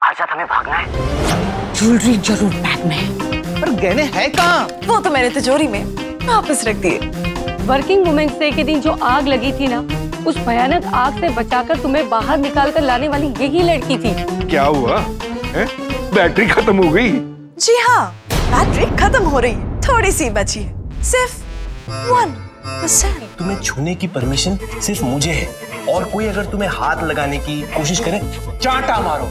आज रात हमें भागना है। ज्वेलरी जरूर बैग में है, पर गहने हैं कहाँ? वो तो मैंने तिजोरी में वापस रख दिए। वर्किंग वुमेन्स डे के दिन जो आग लगी थी ना, उस भयानक आग से बचाकर तुम्हें बाहर निकाल कर लाने वाली यही लड़की थी। क्या हुआ है? बैटरी खत्म हो गई? जी हाँ, बैटरी खत्म हो रही है, थोड़ी सी बची है, सिर्फ 1%। तुम्हें छूने की परमिशन सिर्फ मुझे है, और कोई अगर तुम्हें हाथ लगाने की कोशिश करे, चांटा मारो।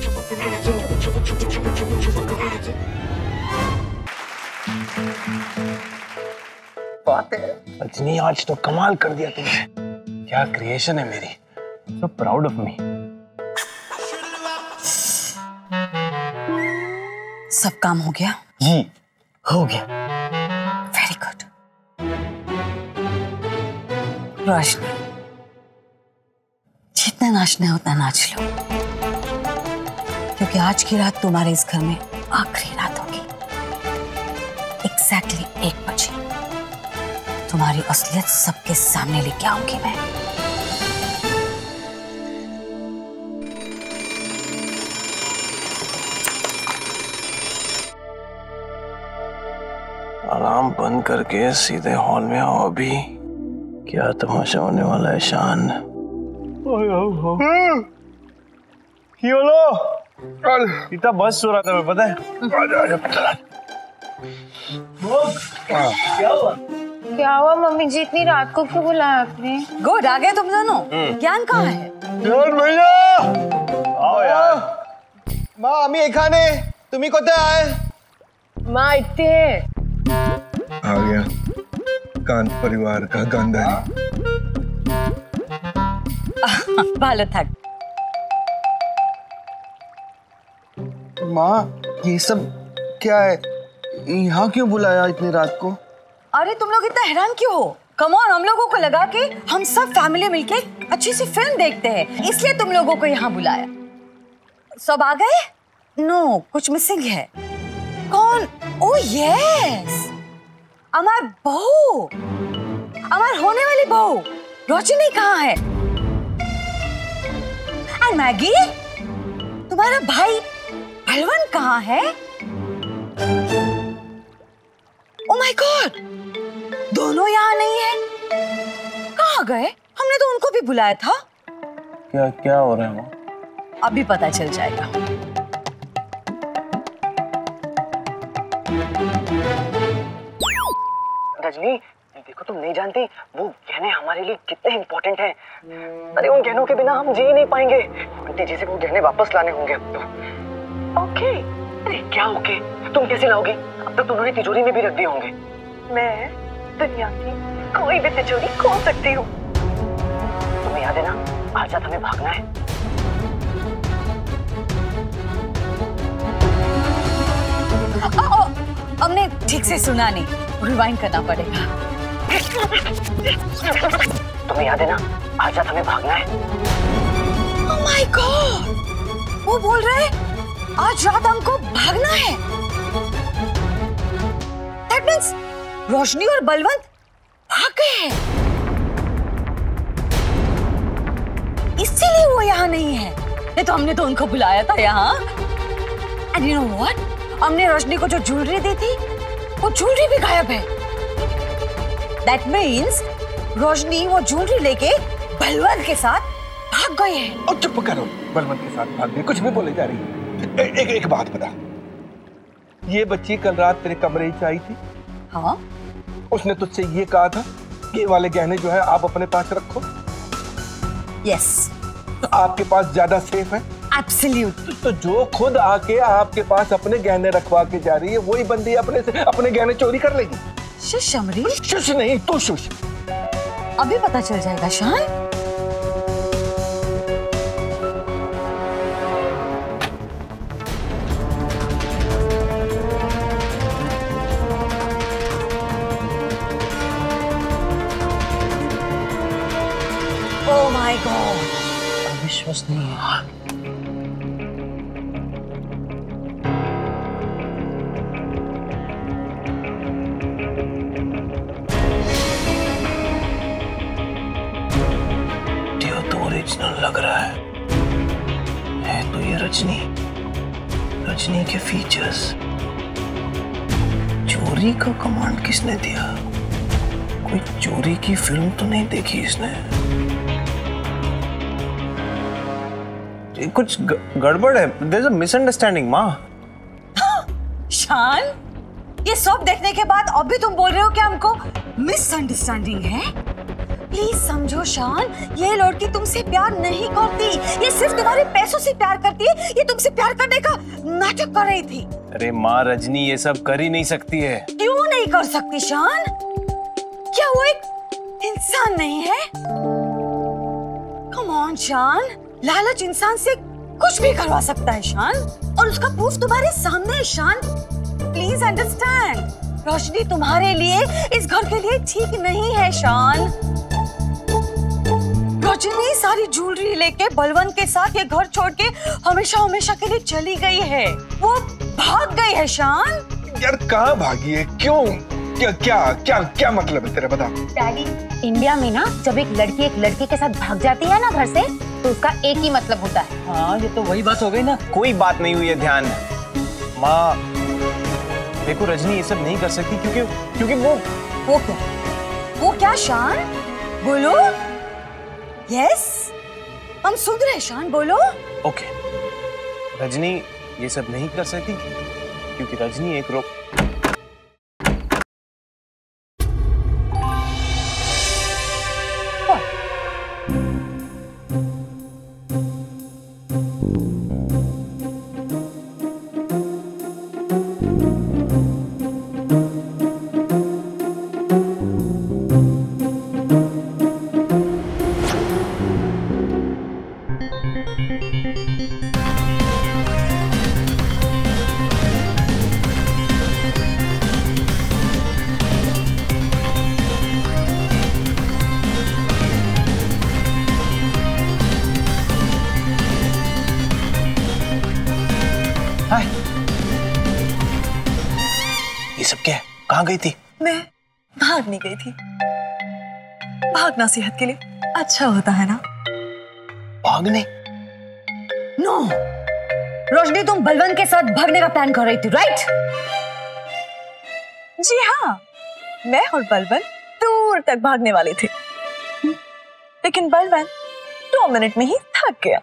बात है रजनी, आज तो कमाल कर दिया तुमने। क्या क्रिएशन है मेरी, so proud of me। सब काम हो गया? जी हो गया। Very good. रोशनी, जितना नाचना है उतना नाच लो, क्योंकि आज की रात तुम्हारे इस घर में आखिरी रात होगी। एग्जैक्टली 1 बजे तुम्हारी असलियत सबके सामने लेके आऊंगी मैं। अलार्म बंद करके सीधे हॉल में आओ अभी। क्या तमाशा होने वाला है शान। इतना बस सो रहा था मैं, पता है। क्या हुआ मम्मी जी, इतनी रात को क्यों बुलाया आपने? गुड, आ गए तुम दोनों। ज्ञान कहाँ है? भैया आओ यार। माँ आम्ही एखाने तुम्ही कोते आहे? माँ इतने आ गया कांत परिवार का गांधारी। भालो थक। माँ ये सब क्या है? यहाँ क्यों बुलाया इतनी रात को? अरे तुम लोग इतना हैरान क्यों हो? कम ऑन, हम लोगों को लगा कि हम सब फैमिली मिलके अच्छी सी फिल्म देखते हैं, इसलिए तुम लोगों को यहाँ बुलाया। सब आ गए? नो, कुछ मिसिंग है। कौन? ओह यस, अमर बहू, अमर होने वाली बहू रोशनी कहाँ है? एंड मैगी, तुम्हारा भाई बलवंत कहाँ है? ओह माय गॉड, दोनों यहाँ नहीं है। कहाँ गए? हमने तो उनको भी बुलाया था। क्या क्या हो रहा है वहाँ? अभी पता चल जाएगा। रजनी देखो, तुम नहीं जानती वो गहने हमारे लिए कितने इम्पोर्टेंट हैं। अरे उन गहनों के बिना हम जी नहीं पाएंगे। आंटी जी से वो गहने वापस लाने होंगे अब तो। ओके? अरे क्या ओके? तुम कैसे लाओगी? अब तक तुमने तिजोरी में भी रख दिए होंगे। मैं दुनिया की कोई भी तिजोरी खोल सकती हूँ। तुम्हें याद है ना, आज रात हमें भागना है। हमने ठीक से सुना नहीं, रिवाइंड करना पड़ेगा। तुम्हें याद है ना, आज रात हमें भागना है। Oh my God! वो बोल रहे हैं आज रात हमको भागना है। That means रोशनी और बलवंत भाग गए हैं। इसीलिए वो यहाँ नहीं है। नहीं तो हमने तो उनको बुलाया था यहाँ। And you know what? हमने रोशनी को जो ज्वेलरी दी थी, वो ज्वेलरी भी गायब है। That means रोशनी वो ज्वेलरी लेके बलवंत के साथ भाग गए हैं। और चुप करो, बलवंत के साथ भाग गए, कुछ भी बोले जा रही है। एक बात बता, ये बच्ची कल रात तेरे कमरे ही आई थी? हाँ। उसने तुझसे ये कहा था कि ये वाले गहने जो है आप अपने पास रखो? Yes. आपके पास ज्यादा सेफ है? Absolutely. तो जो खुद आके आपके पास अपने गहने रखवा के जा रही है, वही बंदी अपने गहने चोरी कर लेगी? शुश अमरीश। शुश नहीं, तू शुश। अभी पता चल जाएगा शान। Oh my God. अविश्वसनीय। ओरिजिनल लग रहा है तो ये रजनी। रजनी के फीचर्स। चोरी का कमांड किसने दिया? कोई चोरी की फिल्म तो नहीं देखी इसने। कुछ गड़बड़ है। There's a misunderstanding, माँ। शान, ये सब देखने के बाद अब भी तुम बोल रहे हो कि हमको मिसअंडरस्टैंडिंग है? प्लीज समझो शान, ये लड़की तुमसे प्यार नहीं करती, ये सिर्फ तुम्हारे पैसों से प्यार करती है। ये तुमसे प्यार करने का नाटक कर रही थी। अरे माँ, रजनी ये सब कर ही नहीं सकती है। क्यों नहीं कर सकती शान? क्या वो एक इंसान नहीं है? कम ऑन शान, लालच इंसान से कुछ भी करवा सकता है शान, और उसका प्रूफ तुम्हारे सामने है शान। प्लीज अंडरस्टैंड, रोशनी तुम्हारे लिए, इस घर के लिए ठीक नहीं है शान। रोशनी सारी ज्वेलरी लेके बलवंत के साथ ये घर छोड़ के हमेशा हमेशा के लिए चली गई है। वो भाग गई है शान। यार कहाँ भागी है? क्यों? क्या क्या क्या क्या मतलब है तेरा? बता। डैडी, इंडिया में ना जब एक लड़के के साथ भाग जाती है ना घर से, तो उसका एक ही मतलब होता है। हाँ, ये तो वही बात हो गई ना। कोई बात नहीं हुई है, ध्यान। माँ देखो, रजनी ये सब नहीं कर सकती क्योंकि वो क्या शान? बोलो। यस, हम सुन रहे हैं शान, बोलो। ओके, रजनी ये सब नहीं कर सकती क्योंकि रजनी एक ये सब क्या है? कहाँ गई थी? मैं भागने गई थी। भागना सेहत के लिए अच्छा होता है ना? भागने? नो, रोशनी तुम बलवंत के साथ भागने का प्लान कर रही थी, राइट? जी हाँ, मैं और बलवंत दूर तक भागने वाले थे, लेकिन बलवंत 2 मिनट में ही थक गया।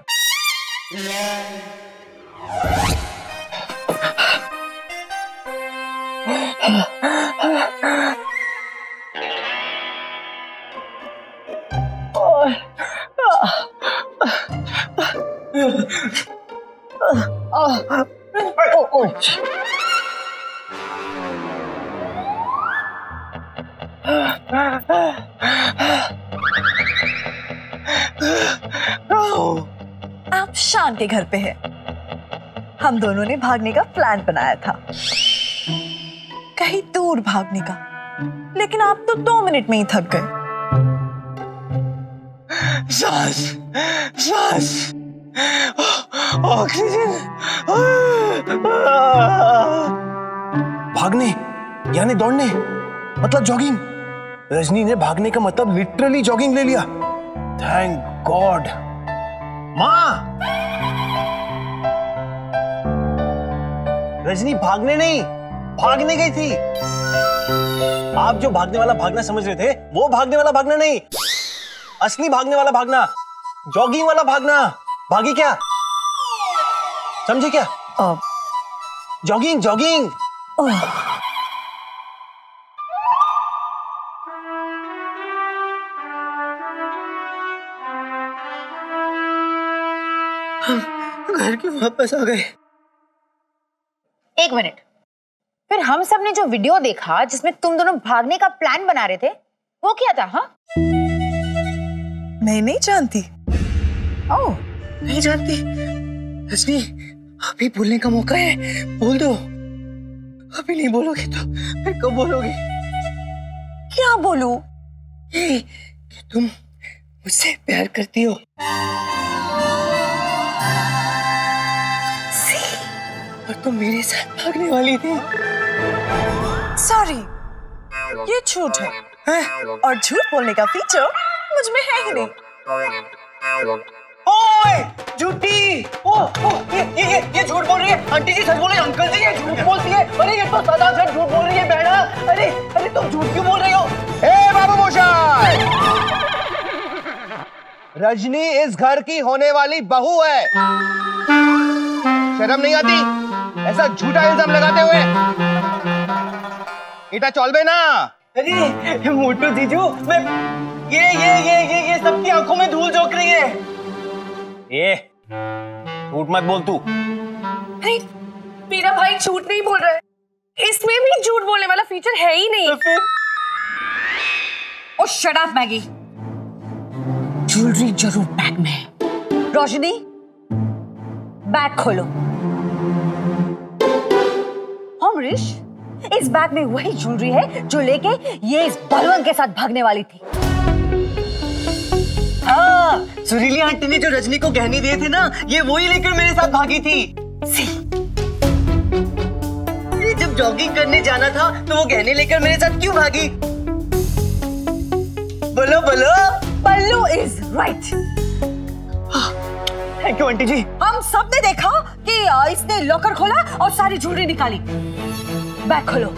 आप शान के घर पे हैं। हम दोनों ने भागने का प्लान बनाया था, कहीं दूर भागने का, लेकिन आप तो 2 मिनट में ही थक गए। सांस, सांस, ऑक्सीजन। भागने यानी दौड़ने, मतलब जॉगिंग। रजनी ने भागने का मतलब लिटरली जॉगिंग ले लिया। Thank God. माँ, रजनी भागने नहीं, भागने गई थी। आप जो भागने वाला भागना समझ रहे थे, वो भागने वाला भागना नहीं, असली भागने वाला भागना, जॉगिंग वाला भागना। भागी क्या? समझे क्या? Jogging, jogging. हम घर क्यों वापस आ गए? 1 मिनट, फिर हम सब ने जो वीडियो देखा जिसमें तुम दोनों भागने का प्लान बना रहे थे, वो क्या था? हाँ, मैं नहीं जानती। ओह, नहीं जानती? रजनी, अभी बोलने का मौका है, बोल दो। अभी नहीं बोलोगे तो फिर कब बोलोगे? क्या बोलूं? ये कि तुम मुझसे प्यार करती हो। और तुम मेरे साथ भागने वाली थी। सॉरी, ये झूठ है, और झूठ बोलने का फीचर मुझ में है ही नहीं। ओए, झूठी। ये झूठ बोल रही है। आंटी जी सच बोल रही है। अंकल जी ये झूठ बोलती है। अरे ये तो सदासर झूठ बोल रही है बहना। अरे तुम झूठ क्यों बोल रही हो? ए बाबू मोशाय, रजनी इस घर की होने वाली बहू है। शर्म नहीं आती ऐसा झूठा इल्जाम लगाते हुए? इटा चौलबे ना। अरे मोटू जीजू, मैं ये सबकी आंखों में धूल झोंक रही है। ये झूठ मत बोल तू। अरे मेरा भाई झूठ नहीं बोल रहा है, इसमें भी झूठ बोलने वाला फीचर है ही नहीं। ओ शट अप मैगी, ज्वेलरी जरूर बैग में है। रोशनी बैग खोलो। अमरीश, इस बैग में वही ज्वेलरी है जो लेके ये इस बलवंत के साथ भागने वाली थी। हाँ, सुरीली आंटी ने जो रजनी को गहने दिए थे ना, ये वही लेकर मेरे साथ भागी थी। जब जॉगिंग करने जाना था तो वो गहने लेकर मेरे साथ क्यों भागी? बोलो बोलो। Pallu is right. Thank you aunty ji. हम सब ने देखा कि इसने लॉकर खोला और सारी ज्वेलरी निकाली। बैग खोलो।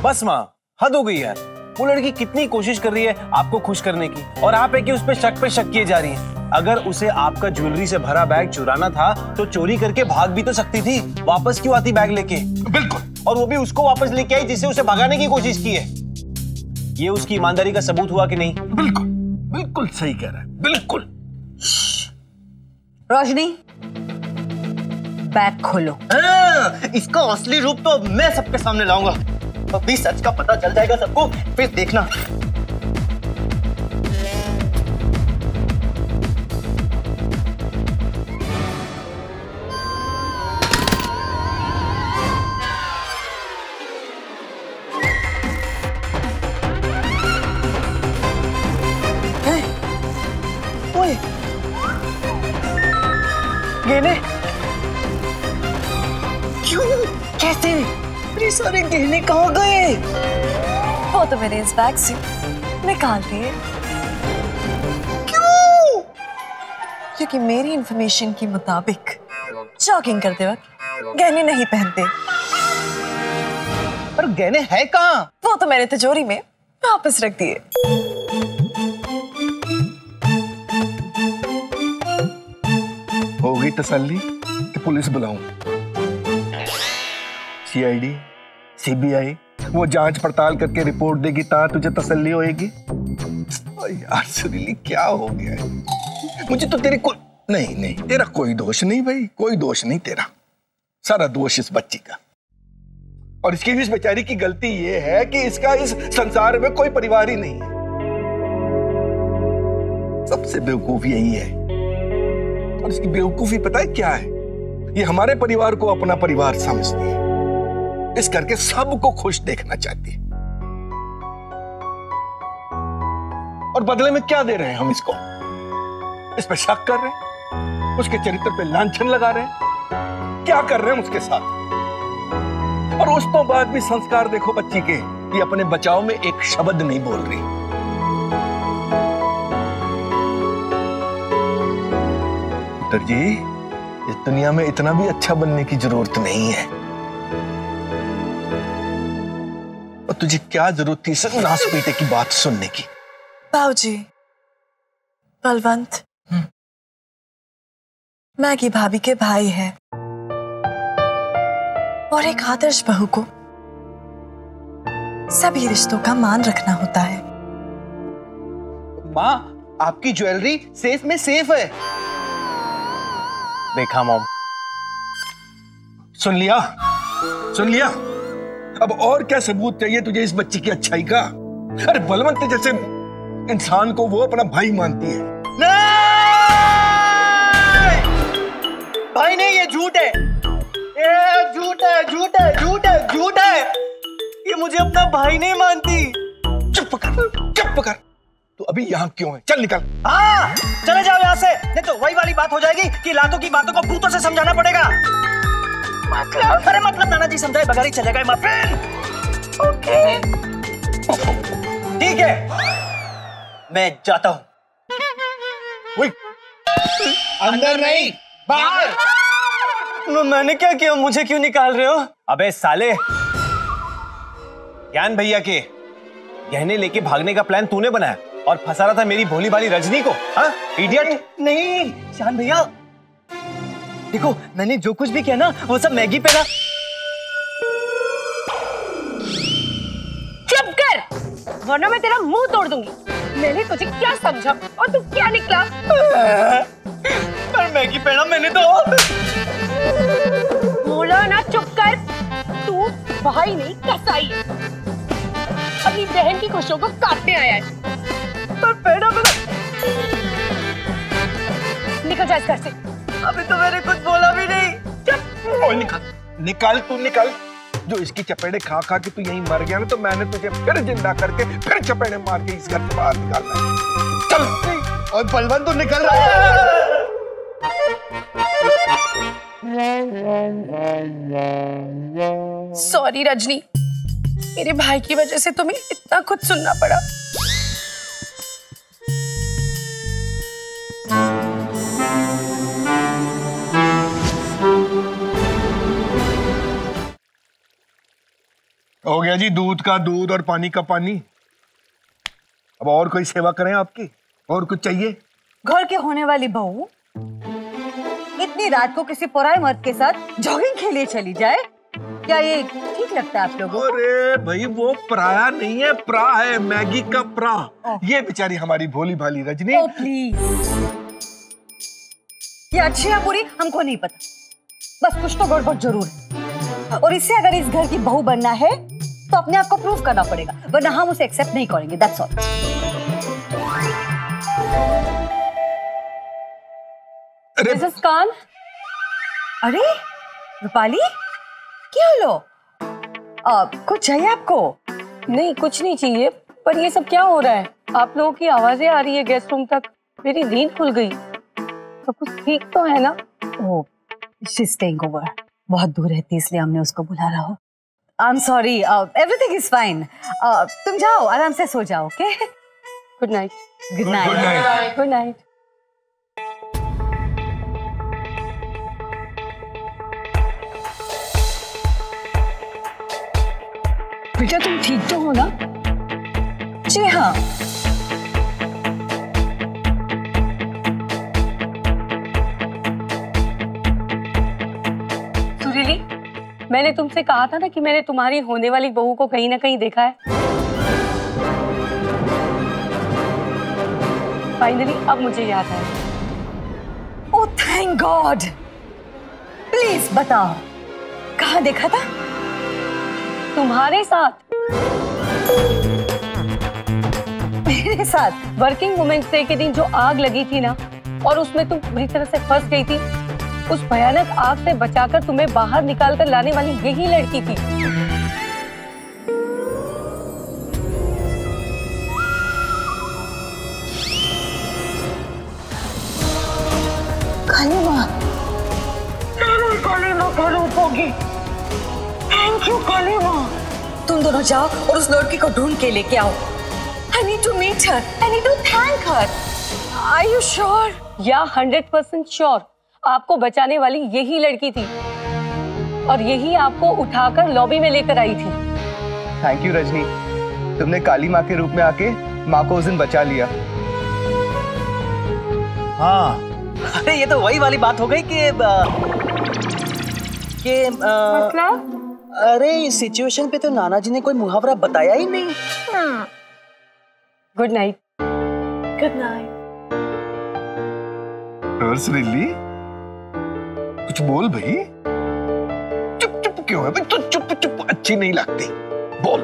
बस माँ, हद हो गई यार। वो लड़की कितनी कोशिश कर रही है आपको खुश करने की, और आप है कि उस पे शक किए जा रही हैं। अगर उसे आपका ज्वेलरी से भरा बैग चुराना था तो चोरी करके भाग भी तो सकती थी। वापस क्यों आती बैग लेके? बिल्कुल। और वो भी उसको वापस लेके आई जिससे उसे भगाने की कोशिश की है। ये उसकी ईमानदारी का सबूत हुआ कि नहीं? बिल्कुल बिल्कुल सही कह रहा है, बिल्कुल। रोशनी बैग खोलो। इसका असली रूप तो मैं सबके सामने लाऊंगा। अभी सच का पता चल जाएगा सबको, फिर देखना। गहने क्यों? कैसे? मेरे सारे गहने कहाँ गए? वो तो मैंने इस बैग से निकाल दिए। क्यों? क्योंकि मेरी इंफॉर्मेशन के मुताबिक जॉगिंग करते वक्त गहने नहीं पहनते। पर गहने है कहाँ? वो तो मैंने तिजोरी में वापस रख दिए। हो गई तसल्ली कि पुलिस बुलाऊं? सीआईडी, सीबीआई वो जांच पड़ताल करके रिपोर्ट देगी ता तुझे तसल्ली होएगी? यार सुरीली क्या हो गया है? मुझे तो तेरे को नहीं तेरा कोई दोष नहीं भाई, कोई दोष नहीं तेरा, सारा दोष इस बच्ची का। और इसकी भी इस बेचारी की गलती ये है कि इसका इस संसार में कोई परिवार ही नहीं है। सबसे बेवकूफ यही है। और इसकी बेवकूफी पता है क्या है? ये हमारे परिवार को अपना परिवार समझती है, इस करके सबको खुश देखना चाहती है। और बदले में क्या दे रहे हैं हम इसको? इस पे शक कर रहे हैं, उसके चरित्र पे लांछन लगा रहे हैं, क्या कर रहे हैं उसके साथ? और उस तो बाद भी संस्कार देखो बच्ची के, ये अपने बचाव में एक शब्द नहीं बोल रही। पुत्र जी, इस दुनिया में इतना भी अच्छा बनने की जरूरत नहीं है। और तुझे क्या जरूरत थी सर नास बेटे की बात सुनने की? बाबूजी, बलवंत मैगी भाभी के भाई है और एक आदर्श बहू को सभी रिश्तों का मान रखना होता है। माँ, आपकी ज्वेलरी सेफ में सेफ है। देखा मॉम, सुन लिया? सुन लिया? अब और क्या सबूत चाहिए तुझे इस बच्ची की अच्छाई का? अरे बलवंत जैसे इंसान को वो अपना भाई मानती है। भाई नहीं, ये झूठ है, ये झूठ है, झूठ है, झूठ है, झूठ है। ये मुझे अपना भाई नहीं मानती। चुप कर। तू अभी यहाँ क्यों है? चल निकल। हाँ, चले जाओ यहाँ से, नहीं तो वही वाली बात हो जाएगी कि लातों की बातों को भूतों से समझाना पड़ेगा। मतलब? अरे मतलब नाना जी समझाए बगैर ही चले गए मफिन। ओके, ठीक है, मैं जाता हूँ। अंदर नहीं, बाहर। मैंने क्या किया? मुझे क्यों निकाल रहे हो? अबे साले, ज्ञान भैया के गहने लेके भागने का प्लान तूने बनाया और फंसा रहा था मेरी भोली भाली रजनी को। हाँ इडियट। नहीं ज्ञान भैया, देखो मैंने जो कुछ भी किया ना वो सब मैगी पे ना। चुप कर, वरना मैं तेरा मुंह तोड़ दूंगी। मैंने तुझे क्या समझा और तू क्या निकला? पर मैगी पे ना मैंने तो बोला ना चुप कर। तू भाई नहीं कसाई है, अपनी बहन की खुशियों को काटने आया है। पर पेड़ा मेरा। निकल जा इस घर से। अभी तो मैंने कुछ बोला भी नहीं। ओए निकाल तू निकाल। जो इसकी चपेड़े खा खा के तू यहीं मर गया ना, तो मैंने तुझे फिर जिंदा करके फिर चपेड़े मार के इस घर से बाहर निकालना है। चल। और बलवंत तो निकल रहा है। सॉरी रजनी, मेरे भाई की वजह से तुम्हें इतना कुछ सुनना पड़ा। हो गया जी, दूध का दूध और पानी का पानी। अब और कोई सेवा करें आपकी? और कुछ चाहिए? घर के होने वाली बहू इतनी रात को किसी पराये मर्द के साथ जॉगिंग के लिए चली जाए, क्या ये ठीक लगता है आप लोगों को? अरे भाई वो पराया नहीं है, प्रा है, मैगी का प्रा। ये बेचारी हमारी भोली भाली रजनी। ओ प्लीज, ये अच्छी या बुरी हमको नहीं पता, बस कुछ तो गड़बड़ जरूर है। और इससे अगर इस घर की बहू बनना है तो अपने आप को प्रूव करना पड़ेगा, वरना हम उसे एक्सेप्ट नहीं करेंगे। That's all. मिसेस कांत। अरे रूपाली, क्या लो? कुछ चाहिए आपको? नहीं कुछ नहीं चाहिए, पर ये सब क्या हो रहा है? आप लोगों की आवाजें आ रही है गेस्ट रूम तक। मेरी नींद खुल गई। सब कुछ ठीक तो है ना? ओह, शी इज स्टेइंग ओवर। बहुत दूर रहती है इसलिए हमने उसको बुला रहा हो। I am sorry, everything is fine. तुम जाओ, आराम से सो जाओ। Okay, good night. Good night. Good night. बेटा तुम ठीक तो हो ना? जी हाँ। सुरीली, मैंने तुमसे कहा था ना कि मैंने तुम्हारी होने वाली बहू को कहीं ना कहीं देखा है। फाइनली अब मुझे याद आया। Oh thank God. प्लीज बताओ, कहाँ देखा था? तुम्हारे साथ। मेरे साथ? वर्किंग वुमेन्स डे के दिन जो आग लगी थी ना, और उसमें तुम बुरी तरह से फंस गई थी, उस भयानक आग से बचाकर तुम्हें बाहर निकाल कर लाने वाली यही लड़की थी। कालीमा, कालीमा होगी। Thank you कालीमा। तुम दोनों जाओ और उस लड़की को ढूंढ के लेके आओ। I need to meet her. I need to thank her. Are you sure? या 100% श्योर। आपको बचाने वाली यही लड़की थी और यही आपको उठाकर लॉबी में लेकर आई थी। थैंक यू रजनी, तुमने काली माँ के रूप में आके माँ को उस दिन बचा लिया। हाँ, अरे ये तो वही वाली बात हो गई कि मतलब? अरे इस सिचुएशन पे तो नाना जी ने कोई मुहावरा बताया ही नहीं। Good night. Good night. Really? कुछ बोल भाई। चुप चुप क्यों है भाई? तू चुप चुप अच्छी नहीं लगती। बोल,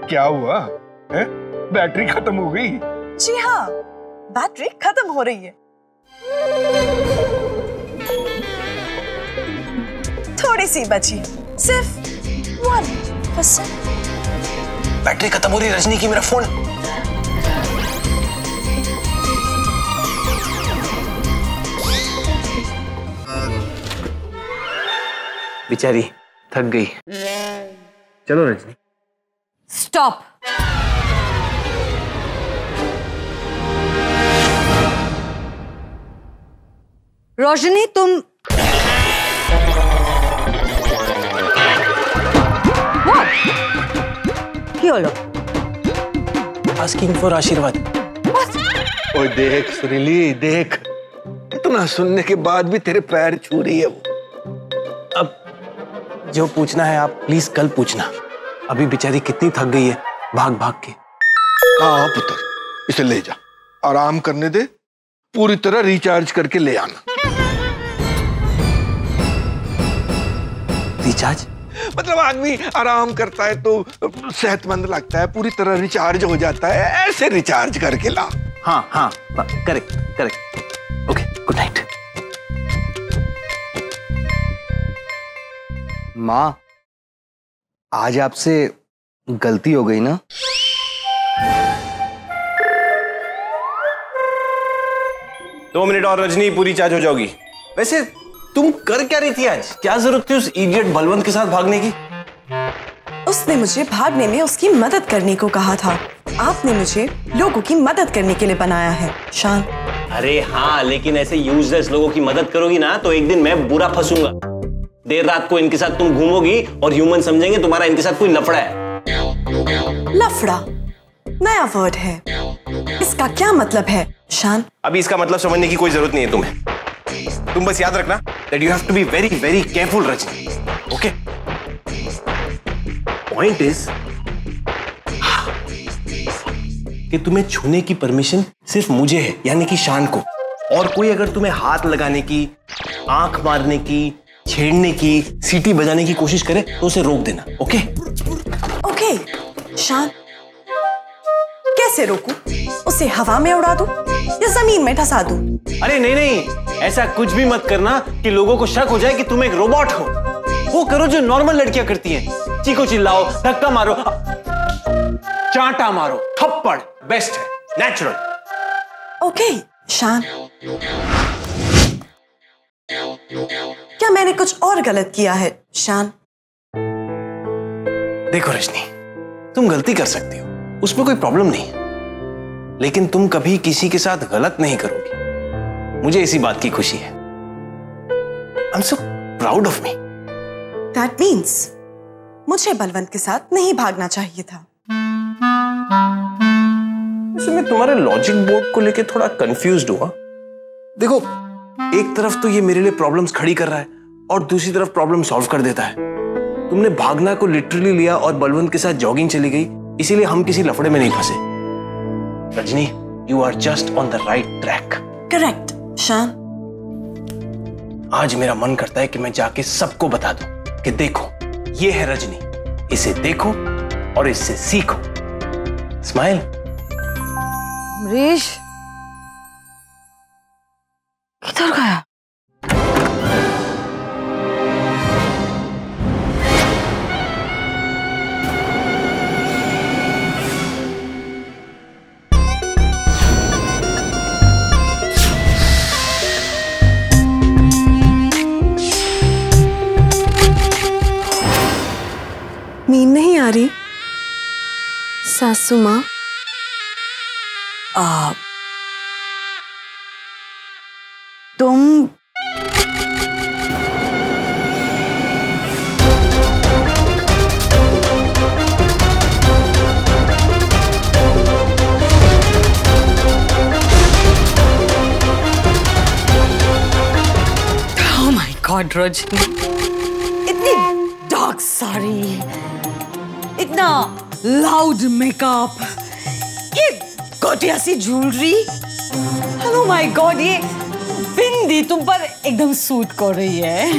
क्या हुआ है? बैटरी खत्म हो गई? जी हाँ, बैटरी खत्म हो रही है। थोड़ी सी बची, सिर्फ 1%। बैटरी खत्म हो रही रजनी की, मेरा फोन। बेचारी थक गई। चलो रजनी। Stop. रोशनी तुम क्या लो? आस्किंग फॉर आशीर्वाद। ओए देख सुरीली, देख, इतना सुनने के बाद भी तेरे पैर छू रही है वो। अब जो पूछना है आप प्लीज कल पूछना। अभी बेचारी कितनी थक गई है भाग भाग के। हाँ पुत्र, इसे ले जा, आराम करने दे, पूरी तरह रिचार्ज करके ले आना। रिचार्ज मतलब आदमी आराम करता है तो सेहतमंद लगता है, पूरी तरह रिचार्ज हो जाता है, ऐसे रिचार्ज करके ला। हाँ हाँ correct correct. Okay good night. माँ, आज आपसे गलती हो गई ना? दो मिनट और रजनी, पूरी चार्ज हो जाओगी। वैसे तुम कर क्या रही थी आज? क्या जरूरत थी उस इडियट बलवंत के साथ भागने की? उसने मुझे भागने में उसकी मदद करने को कहा था। आपने मुझे लोगों की मदद करने के लिए बनाया है शान। अरे हाँ, लेकिन ऐसे यूजलेस लोगों की मदद करोगी ना तो एक दिन मैं बुरा फंसूंगा। देर रात को इनके साथ तुम घूमोगी और ह्यूमन समझेंगे तुम्हारा इनके साथ कोई लफड़ा है। लफड़ा नया वर्ड है, इसका क्या मतलब है शान? अभी इसका मतलब समझने की कोई जरूरत नहीं है तुम्हें। तुम बस याद रखना that you have to be very very careful Rajni. Okay? Point is कि तुम्हें छूने की परमिशन सिर्फ मुझे है, यानी कि शान को। और कोई अगर तुम्हें हाथ लगाने की, आंख मारने की, छेड़ने की, सीटी बजाने की कोशिश करे तो उसे रोक देना। ओके? ओके शान, कैसे रोकूं? उसे हवा में उड़ा दूं या जमीन में धंसा दूं? अरे नहीं नहीं, ऐसा कुछ भी मत करना कि लोगों को शक हो जाए कि तुम एक रोबोट हो। वो करो जो नॉर्मल लड़कियां करती हैं, चीखो चिल्लाओ, धक्का मारो, चांटा मारो, थप्पड़, बेस्ट है, नेचुरल। ओके शान, क्या मैंने कुछ और गलत किया है शान? देखो रजनी, तुम गलती कर सकती हो, उसमें कोई प्रॉब्लम नहीं, लेकिन तुम कभी किसी के साथ गलत नहीं करोगी। मुझे इसी बात की खुशी है। I'm so proud of me. That means मुझे बलवंत के साथ नहीं भागना चाहिए था। वैसे मैं तुम्हारे लॉजिक बोर्ड को लेके थोड़ा कंफ्यूज्ड हुआ। देखो, एक तरफ तो ये मेरे लिए प्रॉब्लम्स खड़ी कर रहा है और दूसरी तरफ प्रॉब्लम सॉल्व कर देता है। तुमने भागना को लिटरली लिया और बलवंत के साथ जॉगिंग चली गई, इसीलिए हम किसी लफड़े में नहीं फंसे। Rajni, you are just on the right track. Correct शान। आज मेरा मन करता है कि मैं जाके सबको बता दूं कि देखो, ये है रजनी, इसे देखो और इससे सीखो। स्माइल। अमरीश किधर गया? नींद नहीं आ रही सासू माँ? तुम Oh my God, रजनी, इतनी डार्क साड़ी, इतना लाउड मेकअप, ये घटिया सी ज्वेलरी, हेलो माय गॉड, ये बिंदी तुम पर एकदम सूट कर रही है।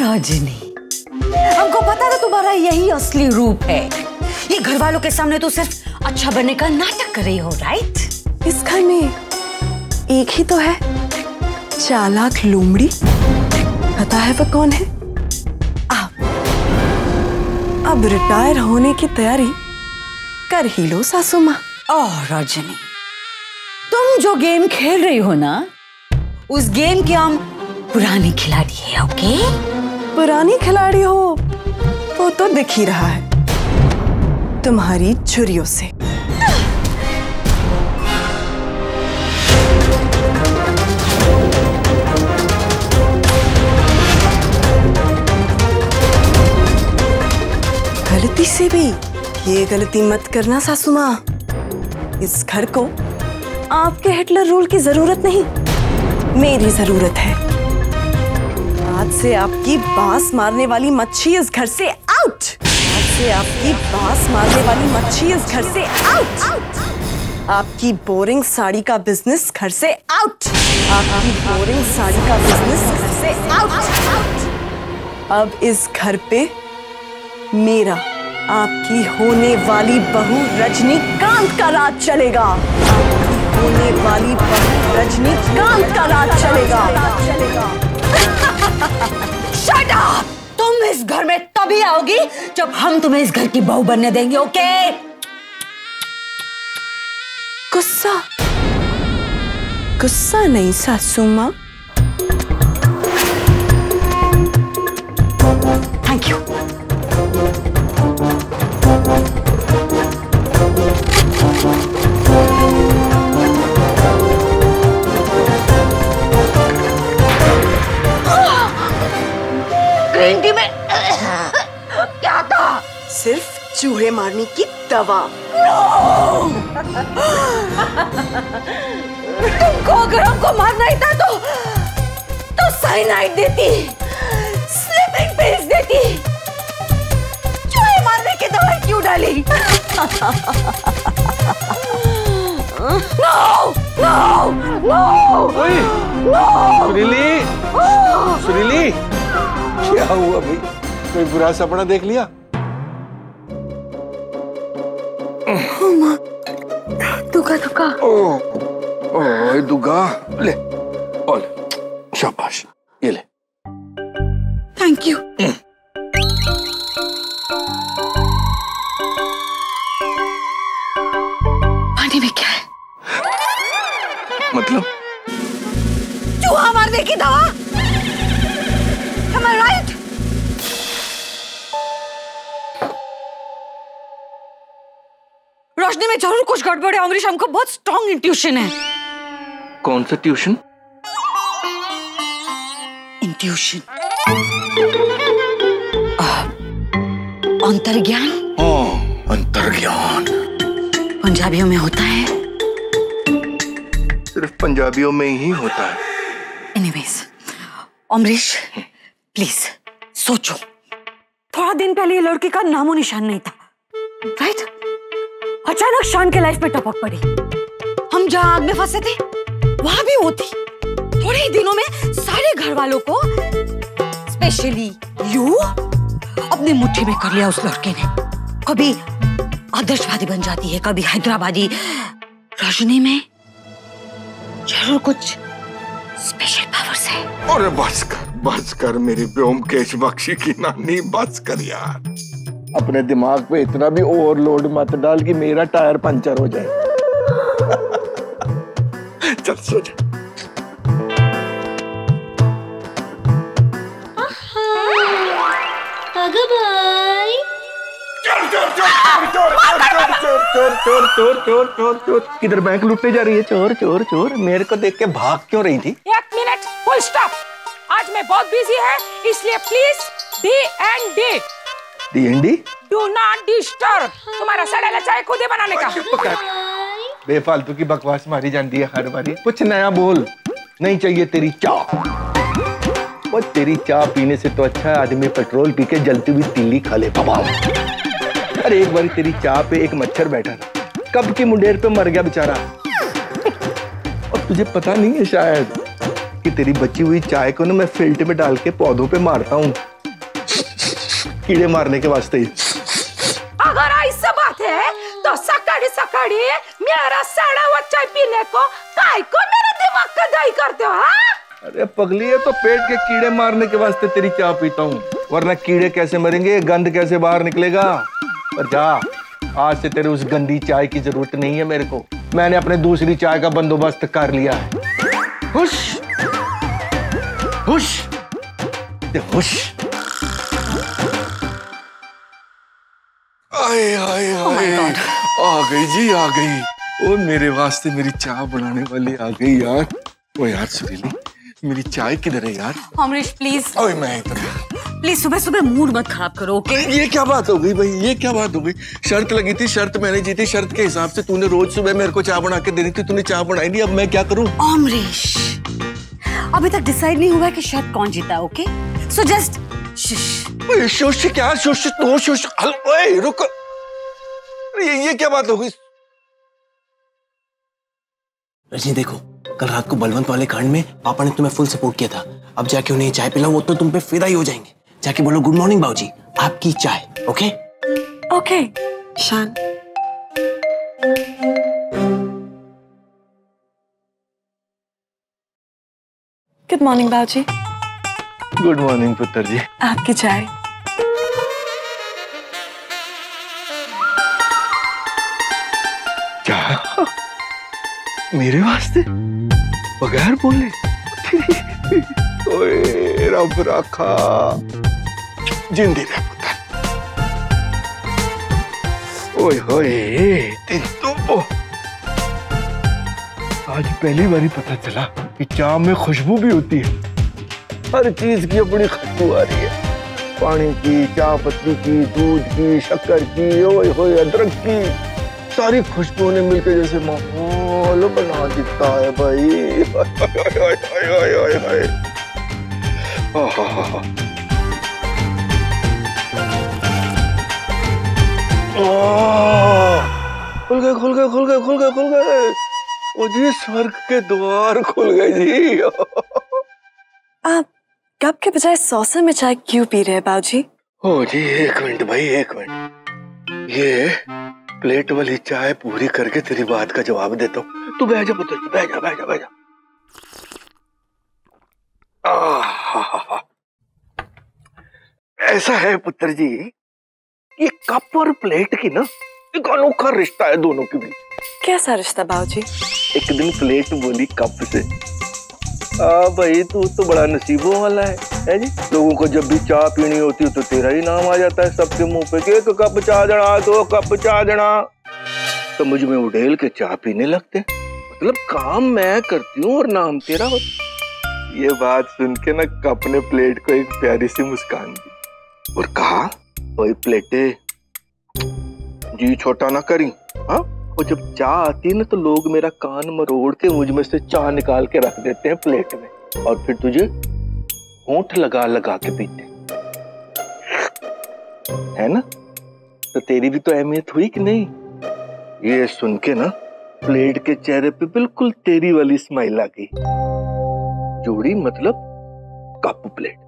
रजनी, हमको पता था तुम्हारा यही असली रूप है। ये घर वालों के सामने तो सिर्फ अच्छा बनने का नाटक कर रही हो, राइट? इस घर में एक ही तो है चालाक लोमड़ी। पता है वो कौन है? आप अब रिटायर होने की तैयारी कर ही लो सासू माँ। ओह रजनी, तुम जो गेम खेल रही हो ना, उस गेम के हम पुराने खिलाड़ी हैं, ओके? पुरानी खिलाड़ी हो वो तो दिख ही रहा है। तुम्हारी छुरियों से। गलती से भी ये गलती मत करना सासू माँ। इस घर को आपके हिटलर रूल की जरूरत नहीं, मेरी जरूरत है। आज से आपकी बांस मारने वाली मच्छी इस घर से आउट। आज से आपकी बांस मारने वाली मच्छी इस घर से आउट। आपकी बोरिंग साड़ी का बिजनेस घर से आउट। आपकी बोरिंग साड़ी का बिजनेस घर से आउट। अब इस घर पे मेरा, आपकी होने वाली बहू रजनीकांत का राज चलेगा। आपकी होने वाली बहू रजनीकांत का राज चलेगा। Shut up! तुम इस घर में तभी आओगी जब हम तुम्हें इस घर की बहू बनने देंगे, ओके? गुस्सा गुस्सा नहीं सासू माँ। Thank you. ग्रीन टी में क्या था? सिर्फ चूहे मारने की दवा। तुमको अगर हमको मारना ही था तो साइनाइड देती, स्लीपिंग पिल्स देती। चूहे मारने की दवाई क्यों डाली? No no no no. Surili, Surili, क्या हुआ भाई? कोई बुरा सपना देख लिया? दुगा दुगा। ओए दुगा, ले, ओले, शाबाश, ये ले। Thank you. पानी में क्या है? मतलब? चूहा मारने की दवा। Am I right? रोशनी में जरूर कुछ गड़बड़ है अमरीश, हमको बहुत स्ट्रॉन्ग इंट्यूशन है। कौन सा ट्यूशन? इंट्यूशन, अंतर्ज्ञान। अंतर्ज्ञान पंजाबियों में होता है। सिर्फ पंजाबियों में ही होता है। एनीवेज, अमरीश प्लीज सोचो, थोड़ा दिन पहले ये लड़की का नामो निशान नहीं था, राइट? अचानक शान के लाइफ में टपक पड़ी। हम जहां आग में फंसे थे वहां भी होती। थोड़े ही दिनों में सारे घर वालों को, स्पेशली यू, अपनी मुट्ठी में कर लिया उस लड़के ने। कभी आदर्शवादी बन जाती है, कभी हैदराबादी। रोशनी में जरूर कुछ स्पेशल पावर्स है। अरे बस कर मेरी ब्योमकेश बख्शी की नानी, बस कर यार। अपने दिमाग पे इतना भी ओवरलोड मत डाल कि मेरा टायर पंचर हो जाए। चल सो जा। चोर किधर बैंक लूटने जा रही है? चोर चोर चोर। मेरे को देख के भाग क्यों रही थी? एक मिनट, फुल स्टॉप। आज मैं बहुत बिजी है, इसलिए please D&D। D&D? Do not disturb. तुम्हारा सड़ेला चाय खुद ही बनाने का। बेफालतू की बकवास मारी जाती है हर बारी। कुछ नया बोल। नहीं चाहिए तेरी चाय। वो तेरी चाय पीने से तो अच्छा है आदमी पेट्रोल पी के जलती हुई तीली खा ले बाबा। अरे एक बारी तेरी चाय पे एक मच्छर बैठा था, कब की मुंडेर पे मर गया बेचारा। और तुझे पता नहीं है शायद कि तेरी बची हुई चाय को ना मैं फिल्टर में डाल के पौधों पे मारता हूँ, कीड़े मारने के वास्ते। अगर ऐसा बात है तो सकाड़ी सकाड़ी मेरा सड़ा हुआ चाय पीने को काय को मेरे दिमाग का दही करते हो? अरे पगली है तो पेट के कीड़े मारने के वास्ते तेरी चाय पीता हूँ, वरना कीड़े कैसे मरेंगे, गंद कैसे बाहर निकलेगा। पर जा, आज से तेरे उस गंदी चाय की जरूरत नहीं है मेरे को। मैंने अपने दूसरी चाय का बंदोबस्त कर लिया है। हुश हुश हुश। आए आए आए आ गई जी, आ गई। ओ मेरे वास्ते मेरी चाय बनाने वाली आ गई यार। ओ यार सुरीली, मेरी चाय किधर है यार? अमरीश प्लीज, ओए मैं इधर। प्लीज सुबह सुबह मूड मत खराब करो, ओके? ये क्या बात हो गई भाई, ये क्या बात हो गई? शर्त लगी थी, शर्त मैंने जीती, शर्त के हिसाब से तूने रोज सुबह मेरे को चाय बना के देनी थी, तूने चाय बनाई नहीं, अब मैं क्या करूं? अमरीश, अभी तक डिसाइड नहीं हुआ है कि शायद कौन जीता, ओके? सो जस्ट शुश क्या शुश, तो शुश। ओए रुक, ये क्या बात हो गई? रजनी देखो, कल रात को बलवंत वाले कांड में पापा ने तुम्हें फुल सपोर्ट किया था। अब जाके उन्हें चाय पिलाओ, वो तो तुम पे फिदा ही हो जाएंगे। जाके बोलो गुड मॉर्निंग बाबूजी, आपकी चाय। ओके ओके शान। गुड मॉर्निंग बाबूजी। गुड मॉर्निंग पुत्र जी। आपकी चाय। क्या मेरे वास्ते बगैर बोले? ओए रब रखा, जिंदी रह पुत्र। ओए होए, तेरी तो आज पहली बारी पता चला कि चाय में खुशबू भी होती है। हर चीज की अपनी खुशबू आ रही है, पानी की, चाय पत्ती की, दूध की, शक्कर की, ओए होए अदरक की, सारी खुशबू ने मिलकर जैसे माहौल बना देता है भाई। खुल गए खुल गए खुल गए खुल गए खुल गए। ओ जी स्वर्ग के द्वार खुल गए जी। आप कप के बजाय सॉसर में चाय क्यों पी रहे हैं बाबूजी? ओ जी एक मिनट भाई, एक मिनट। ये प्लेट वाली चाय पूरी करके तेरी बात का जवाब देता हूँ। तू बैठ जा पुत्र, बैठ जा बैठ जा बैठ जा। ऐसा है पुत्र जी, ये कप और प्लेट की ना एक अनोखा रिश्ता है दोनों के बीच। कैसा रिश्ता बाबूजी? एक दिन प्लेट बोली कप से, भाई तू तो बड़ा नसीबों वाला है जी। लोगों को जब भी चाय पीनी होती है तो तेरा ही नाम आ जाता है सबके मुंह पे कि एक कप चाय देना, दो कप चाय देना। तो मुझ में उड़ेल के चाय पीने लगते, मतलब काम मैं करती हूँ और नाम तेरा होता। ये बात सुन के ना कप ने प्लेट को एक प्यारी सी मुस्कान दी और कहा, ओए प्लेटे जी छोटा ना करी। हाँ, और जब चाय आती है ना तो लोग मेरा कान मरोड़ के मुझ में से चाय निकाल के रख देते हैं प्लेट में और फिर तुझे होंठ लगा लगा के पीते है ना। तो तेरी भी तो अहमियत हुई कि नहीं? ये सुन के ना प्लेट के चेहरे पे बिल्कुल तेरी वाली स्माइल आ गई। जोड़ी मतलब कप प्लेट,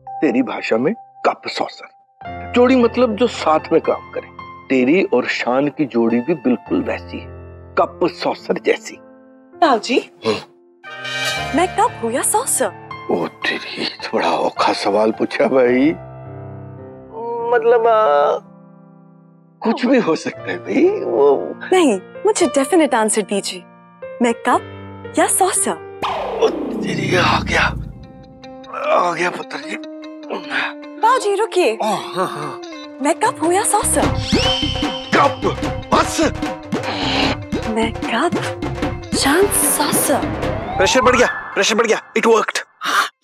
तेरी भाषा में कप सॉसर। जोड़ी मतलब जो साथ में काम करे। तेरी और शान की जोड़ी भी बिल्कुल वैसी है, कप सॉसर जैसी। बाबूजी मैं कप हूँ या सॉसर? ओ तेरी, तो बड़ा औखा सवाल पूछा भाई। मतलब कुछ भी हो सकता है भाई। वो नहीं, मुझे डेफिनेट आंसर दीजिए। मैं कप या सॉसर? ओ तेरी, आ गया पुत्र जी। बाबूजी रुकिए। हाँ। मैं कप हूँ या सॉसर? कप, बस। मैं कप, शान सॉसर। प्रेशर बढ़ गया, इट वर्कड।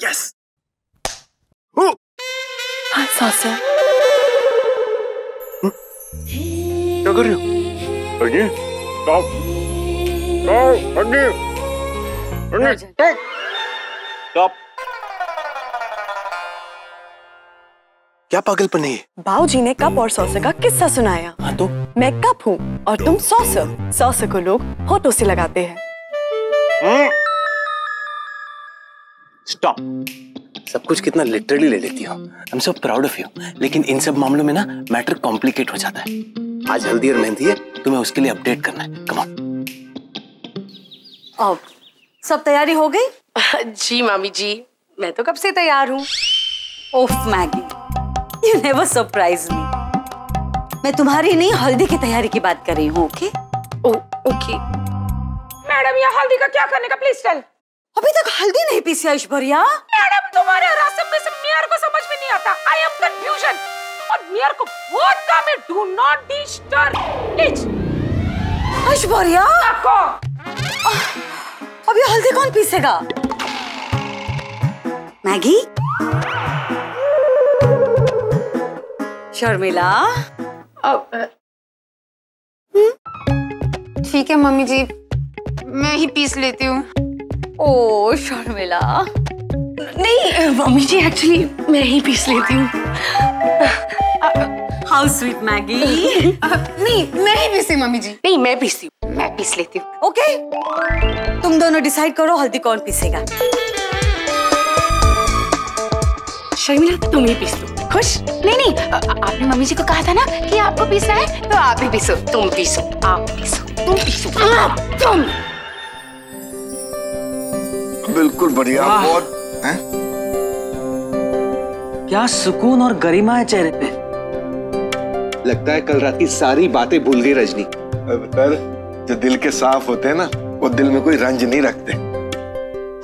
यस। हाँ सॉसर। क्या कर रही हो? अजी, स्टॉप, स्टॉप। क्या पागलपन है ये? बाबूजी ने कप और सॉसर का किस्सा सुनाया। हाँ तो मैं कप हूँ और तुम सॉसर। सॉसर को लोग होठों से लगाते हैं। स्टॉप। सब कुछ कितना लिटरली ले लेती हो। I am so proud of you. लेकिन इन सब मामलों में ना मैटर कॉम्प्लिकेट हो जाता है। आज हल्दी और मेहंदी है, तुम्हें उसके लिए अपडेट करना है। Come on. अब सब तैयारी हो गई? जी मामी जी, मैं तो कब से तैयार हूँ। ओफ Maggi, you never surprise me. मैं तुम्हारी नहीं हल्दी की तैयारी की बात कर रही हूँ। ओके ओके मैडम, ये हल्दी का क्या करने का, प्लीज टेल। अभी तक हल्दी नहीं पीसी ऐश्वर्या? मैडम तुम्हारे रस्म में से मेरे को समझ में नहीं आता। I am confusion. और मेरे को वोडका में do not D please. Aishwarya, आपको अब ये हल्दी कौन पीसेगा? मैगी? शर्मिला? ठीक है मम्मी जी, मैं ही पीस लेती हूँ। ओ शर्मिला। नहीं मम्मी जी, एक्चुअली मैं ही पीस लेती हूँ। How sweet Maggi. नहीं, मैं ही पीसती हूँ मम्मी जी। नहीं मैं पीसती हूँ। मैं पीस लेती हूँ। ओके, तुम दोनों डिसाइड करो हल्दी कौन पीसेगा। शर्मिला तुम ही पीस लो। खुश? नहीं, आपने मम्मी जी को कहा था ना कि आपको पीसना है, तो आप ही पीसो। तुम पीसो, आप पीसो, तुम पीसो, तुम। बिल्कुल बढ़िया, बहुत हैं? क्या सुकून और गरिमा है चेहरे पे। लगता है कल रात की सारी बातें भूल गई रजनी। पर जो दिल के साफ होते हैं ना, वो दिल में कोई रंज नहीं रखते।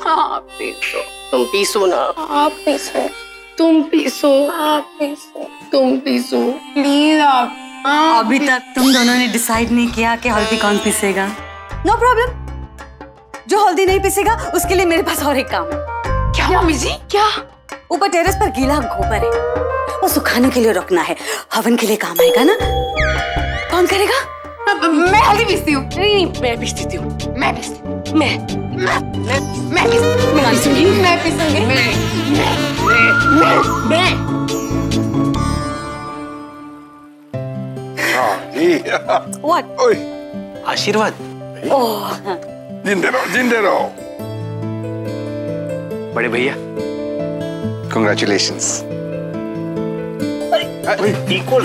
हाँ पीसो, तुम पीसो ना। आप पीसो, तुम पीसो, आप पीसो, तुम पीसो, प्लीज आप। अभी तक तुम दोनों ने डिसाइड नहीं किया कि हल्दी कौन पीसेगा। नो प्रॉब्लम, जो हल्दी नहीं पीसेगा उसके लिए मेरे पास और एक काम है। क्या मम्मी जी? क्या? ऊपर टेरेस पर गीला गोबर है, वो सुखाने के लिए रखना है, हवन के लिए काम आएगा ना। कौन करेगा? मैं हल्दी पीसती हूँ। नहीं मैं पीस देती हूँ। मैं पीसती हूँ। मैं पीसूंगी। मैं पीसूंगी। हाँ जी। What? ओए, आशीर्वाद। ओह, जिंदे रहो, जिंदे रहो। बड़े भैया Congratulations. इक्वल।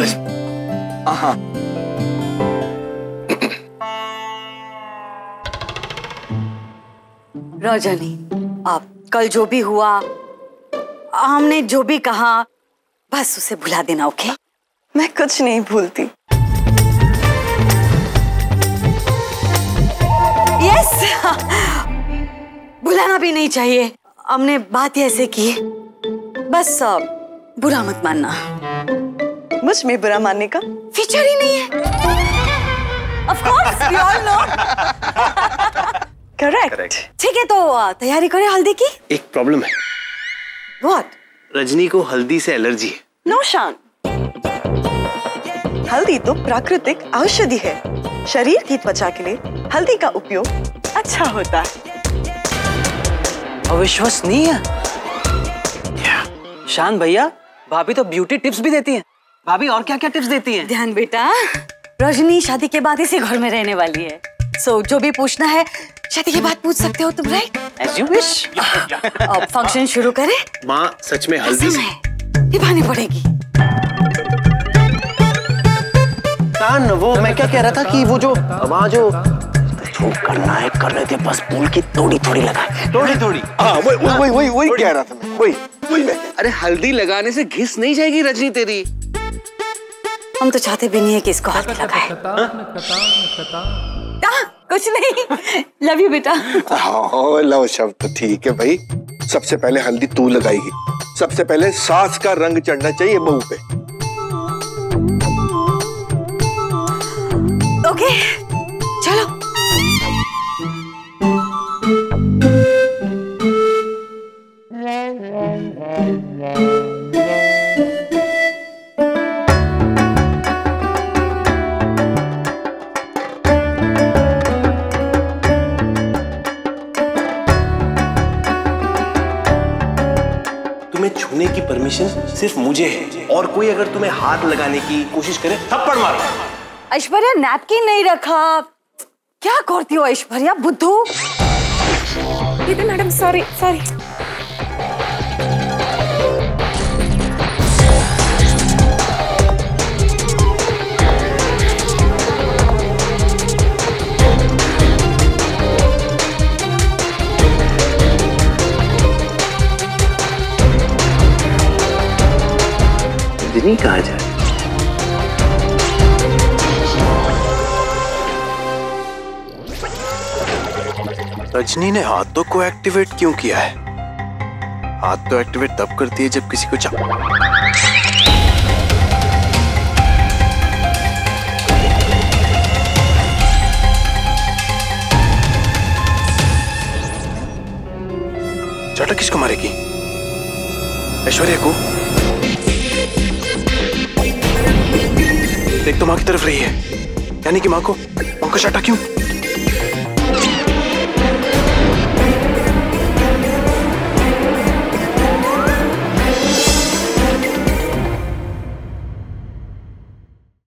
हाँ। रजनी, अब कल जो भी हुआ, हमने जो भी कहा, बस उसे भुला देना। ओके? मैं कुछ नहीं भूलती। यस, भुलाना भी नहीं चाहिए। हमने बात ही ऐसे की, बस बुरा मत मानना। मुझ में बुरा मानने का फीचर ही नहीं है। Of course, we all know. Correct. ठीक है, तो तैयारी करें हल्दी की। एक प्रॉब्लम है। What? रजनी को हल्दी से एलर्जी है। नो शान, हल्दी तो प्राकृतिक औषधि है। शरीर की त्वचा के लिए हल्दी का उपयोग अच्छा होता है। अविश्वसनीय। शान भैया, भाभी तो ब्यूटी टिप्स भी देती हैं। भाभी और क्या क्या टिप्स देती हैं? ध्यान बेटा, रजनी शादी के बाद इसी घर में रहने वाली है। सो जो भी पूछना है शादी के बाद पूछ सकते हो तुम, राइट? As you wish. अब फंक्शन शुरू करें। माँ सच में हल्दी से निभानी पड़ेगी। कान, वो मैं क्या कह रहा था कि वो जो वहाँ जो करना है कर रहे थे, बस पुल की थोड़ी थोड़ी लगाए। थोड़ी। हाँ, वही कह रहा था मैं। वही मैं। अरे हल्दी लगाने से घिस नहीं जाएगी रजनी तेरी। हम तो चाहते भी नहीं है कि इसको हाथ लगाए। कुछ नहीं। लव यू बेटा। हाँ, लव शब्द तो ठीक है भाई। सबसे पहले हल्दी तू लगाएगी। सबसे पहले सास का रंग चढ़ना चाहिए बहू पे। ओके, चलो। तुम्हें छूने की परमिशन सिर्फ मुझे है, और कोई अगर तुम्हें हाथ लगाने की कोशिश करे थप्पड़ मारो। ऐश्वर्या, नैपकिन नहीं रखा। क्या करती हो ऐश्वर्या? बुद्धू। दीदी मैडम, सॉरी। रजनी कहाँ जा रही? रजनी ने हाथ तो को एक्टिवेट क्यों किया है? हाथ तो एक्टिवेट तब करती है जब किसी को चाटा किसको मारेगी? ऐश्वर्या को? देख तो माँ की तरफ रही है, यानी कि माँ को चाटा क्यों?